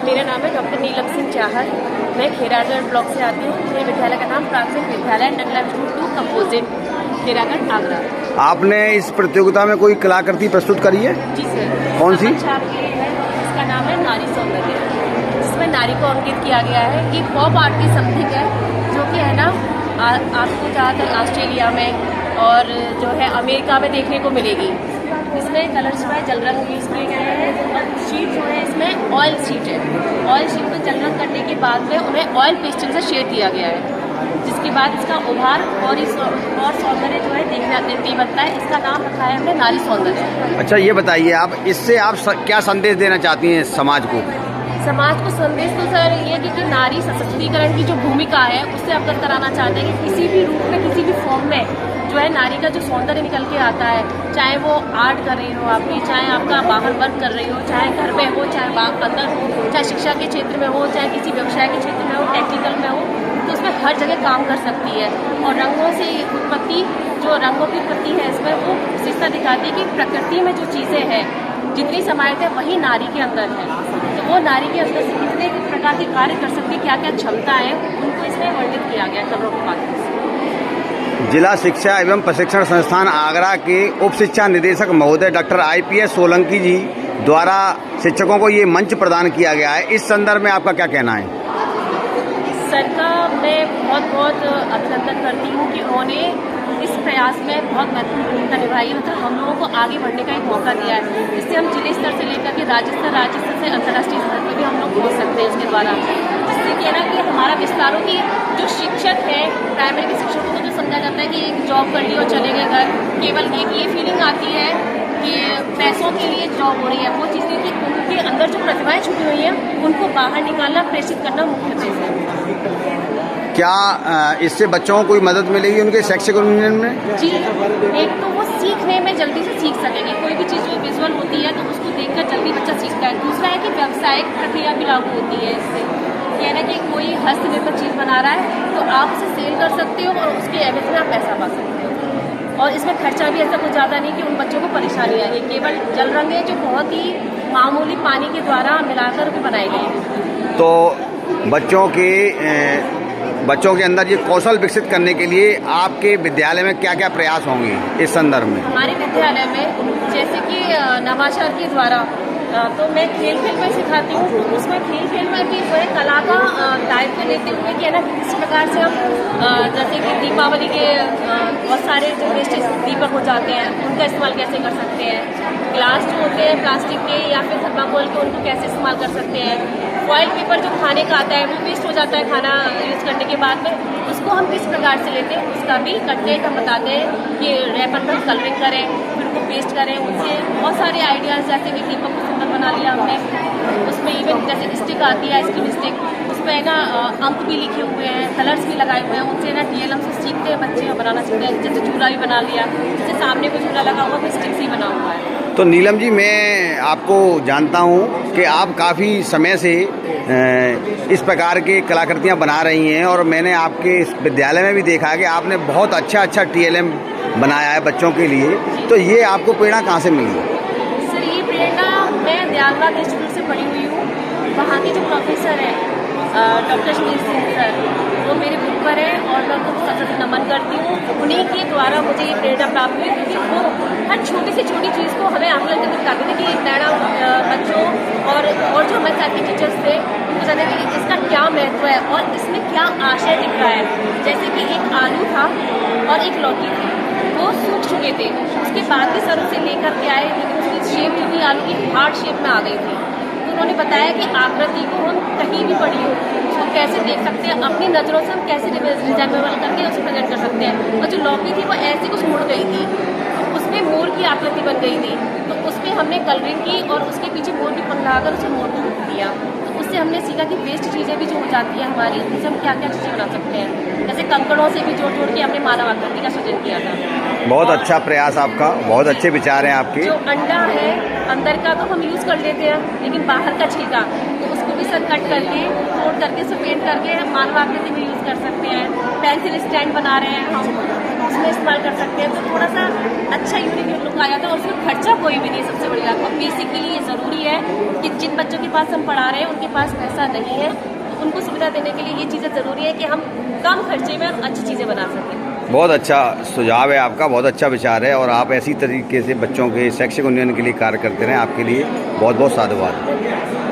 मेरा नाम है डॉक्टर नीलम सिंह चाहर। मैं खेरागढ़ ब्लॉक से आती हूँ। मेरे विद्यालय का नाम प्राथमिक विद्यालय नगला विष्णु 2 कंपोजिट खेरागढ़ आगरा। आपने इस प्रतियोगिता में कोई कलाकृति प्रस्तुत करी है? जी सर। कौन सी? इसका नाम है नारी सौंदर्य, जिसमें नारी को अंकित किया गया है। ये पॉप आर्ट की समथिंग है, जो कि है ना आपको ज़्यादातर ऑस्ट्रेलिया में और जो है अमेरिका में देखने को मिलेगी। इसमें कलर्स में जल रंग यूज़ किए गए हैं और शीट जो है इसमें ऑयल शीट है। ऑयल शीट में जल रंग करने के बाद में उन्हें ऑयल पेस्टल से शेड दिया गया है, जिसके बाद इसका उभार और सौंदर्य जो है देखते बनता है। इसका नाम रखा है हमने नारी सौंदर्य। अच्छा, ये बताइए आप इससे आप क्या संदेश देना चाहती हैं समाज को? समाज को संदेश तो सर ये कि नारी सशक्तिकरण की जो भूमिका है उससे अवगत कराना चाहते हैं कि किसी भी रूप में किसी भी फॉर्म में जो है नारी का जो सौंदर्य निकल के आता है, चाहे वो आर्ट कर रही हो आपकी, चाहे आपका बाहर वर्क कर रही हो, चाहे घर में हो, चाहे अंदर हो, चाहे शिक्षा के क्षेत्र में हो, चाहे किसी व्यवसाय के क्षेत्र में हो, टेक्निकल में हो, तो उसमें हर जगह काम कर सकती है। और रंगों से उत्पत्ति जो रंगों की उत्पत्ति है इसमें वो विशेषता दिखाती है कि प्रकृति में जो चीज़ें हैं जितनी समाहित है वही नारी के अंदर है। तो वो नारी के अंदर से कितने प्रकार के कार्य कर सकती है, क्या क्या क्षमता है, उनको इसमें वर्णित किया गया कलरों के माध्यम से। जिला शिक्षा एवं प्रशिक्षण संस्थान आगरा के उप शिक्षा निदेशक महोदय डॉक्टर IPS सोलंकी जी द्वारा शिक्षकों को ये मंच प्रदान किया गया है। इस संदर्भ में आपका क्या कहना है? सर का मैं बहुत अभिनंदन करती हूँ कि उन्होंने इस प्रयास में बहुत महत्वपूर्ण भूमिका निभाई है। मतलब हम लोगों को आगे बढ़ने का एक मौका दिया है, जिससे हम जिले स्तर से लेकर के राज्य स्तर से अंतर्राष्ट्रीय स्तर पर भी हम लोग पहुँच सकते हैं इसके द्वारा। जिससे कि ना कि हमारा विस्तारों की जो शिक्षक है, प्राइमरी के शिक्षकों को जो समझा जाता है कि एक जॉब कर ली और चले गए घर, केवल एक ये फीलिंग आती है कि पैसों के लिए जॉब हो रही है। वो चीज़ नहीं कि उनके अंदर जो प्रतिभाएं छुपी हुई हैं उनको बाहर निकालना, प्रेषित करना मुख्य उद्देश्य है। क्या इससे बच्चों को कोई मदद मिलेगी उनके शैक्षिक उन्नयन में? जी, एक तो वो सीखने में जल्दी से सीख सकेंगे। कोई भी चीज़ जो विजुअल होती है तो उसको देखकर जल्दी बच्चा सीखता है। दूसरा है कि व्यावसायिक प्रक्रिया भी लागू होती है इससे। यह ना कि कोई हस्तनिर्मित चीज़ बना रहा है तो आप उसे सेल कर सकते हो और उसके एवज में आप पैसा पा सकते हो। और इसमें खर्चा भी ऐसा कुछ ज़्यादा नहीं कि उन बच्चों को परेशानी आएगी। केवल जल रंग है जो बहुत ही मामूली पानी के द्वारा मिलाकर के बनाए गए हैं। तो बच्चों के अंदर ये कौशल विकसित करने के लिए आपके विद्यालय में क्या क्या प्रयास होंगे इस संदर्भ में? हमारे विद्यालय में जैसे कि नवाचार के द्वारा तो मैं खेल में सिखाती हूँ। तो उसमें खेल में भी जो है कला का दायित्व लेते हुए कि है ना किस प्रकार से हम जैसे कि दीपावली के बहुत सारे जो वेस्टेज दीपक हो जाते हैं उनका इस्तेमाल कैसे कर सकते हैं, ग्लास जो होते हैं प्लास्टिक के या फिर थर्माकोल के उनको कैसे इस्तेमाल कर सकते हैं, फॉइल पेपर जो खाने का आता है वो वेस्ट हो जाता है खाना यूज़ करने के बाद में, उसको हम किस प्रकार से लेते हैं उसका भी कंटेंट हम बताते हैं कि रैपर पर कलरिंग करें, फिर उनको पेस्ट करें। उनसे बहुत सारे आइडियाज़ जैसे कि दीपक को सुंदर बना लिया हमने, उसमें इवन जैसे स्टिक आती है आइसक्रीम स्टिक, उसमें है ना अंक भी लिखे हुए हैं, कलर्स भी लगाए हुए हैं। उनसे ना DLM से सीखते हैं बच्चे बनाना सीखते हैं। जैसे झूला भी बना लिया, जैसे सामने को झूला लगा हुआ स्टिक से ही बना हुआ है। तो नीलम जी, मैं आपको जानता हूँ कि आप काफ़ी समय से इस प्रकार की कलाकृतियाँ बना रही हैं और मैंने आपके इस विद्यालय में भी देखा है कि आपने बहुत अच्छा TLM बनाया है बच्चों के लिए। तो ये आपको प्रेरणा कहाँ से मिली? सर ये प्रेरणा मैं दयालबाग इंस्टीट्यूट से पढ़ी हुई हूँ। वहाँ के जो प्रोफेसर हैं डॉक्टर शमीर सिंह सर, वो मेरे ऊपर है और मैं उनको सतत नमन करती हूँ। उन्हीं के द्वारा मुझे ये प्रेरणा प्राप्त हुई क्योंकि वो हर छोटी से छोटी चीज़ को हमें आकलन करके दिखाते थे कि प्रेरणा बच्चों और जो हमारे साथ के टीचर्स थे उनको जानते कि इसका क्या महत्व है और इसमें क्या आशय दिख रहा है। जैसे कि एक आलू था और एक लौकी थी, वो सूख चुके थे, उसके बाद भी सर उसे लेकर के आए लेकिन उसकी शेप जो थी आलू की हार्ड शेप में आ गई थी। तो उन्होंने बताया कि आकृति को हम कहीं भी पढ़ी हो उसको कैसे देख सकते हैं, अपनी नज़रों से हम कैसे रिजेंबल करके उसे प्रेजेंट कर सकते हैं। और जो लौकी थी वो ऐसे कुछ मुड़ गई थी, उसमें मोर की आकृति बन गई थी, तो उसमें हमने कलरिंग की और उसके पीछे मोर की पंख लगाकर उसे मोर को रूप दिया। तो उससे हमने सीखा कि वेस्ट चीज़ें भी जो हो जाती है हमारी, उससे हम क्या क्या चीज़ें बना सकते हैं। जैसे कंकड़ों से भी जोड़ के हमने मानव आकृति का सृजन किया था। बहुत अच्छा प्रयास आपका, बहुत अच्छे विचार हैं आपके। जो अंडा है अंदर का तो हम यूज़ कर लेते हैं, लेकिन बाहर का छिलका तो उसको भी सर कट करके तोड़ करके उसे पेंट करके हम मानव आकृति में यूज़ कर सकते हैं। पेंसिल स्टैंड बना रहे हैं हम, उसमें इस्तेमाल कर सकते हैं। तो थोड़ा सा अच्छा यूनिक लुक आ जाता है और उसमें खर्चा कोई भी नहीं है। सबसे बड़ी बात बेसिकली ये ज़रूरी है कि जिन बच्चों के पास हम पढ़ा रहे हैं उनके पास पैसा नहीं है, तो उनको सुविधा देने के लिए ये चीज़ें ज़रूरी है कि हम कम खर्चे में अच्छी चीज़ें बना सकें। बहुत अच्छा सुझाव है आपका, बहुत अच्छा विचार है और आप ऐसी तरीके से बच्चों के शैक्षिक उन्नयन के लिए कार्य करते रहें। आपके लिए बहुत बहुत साधुवाद।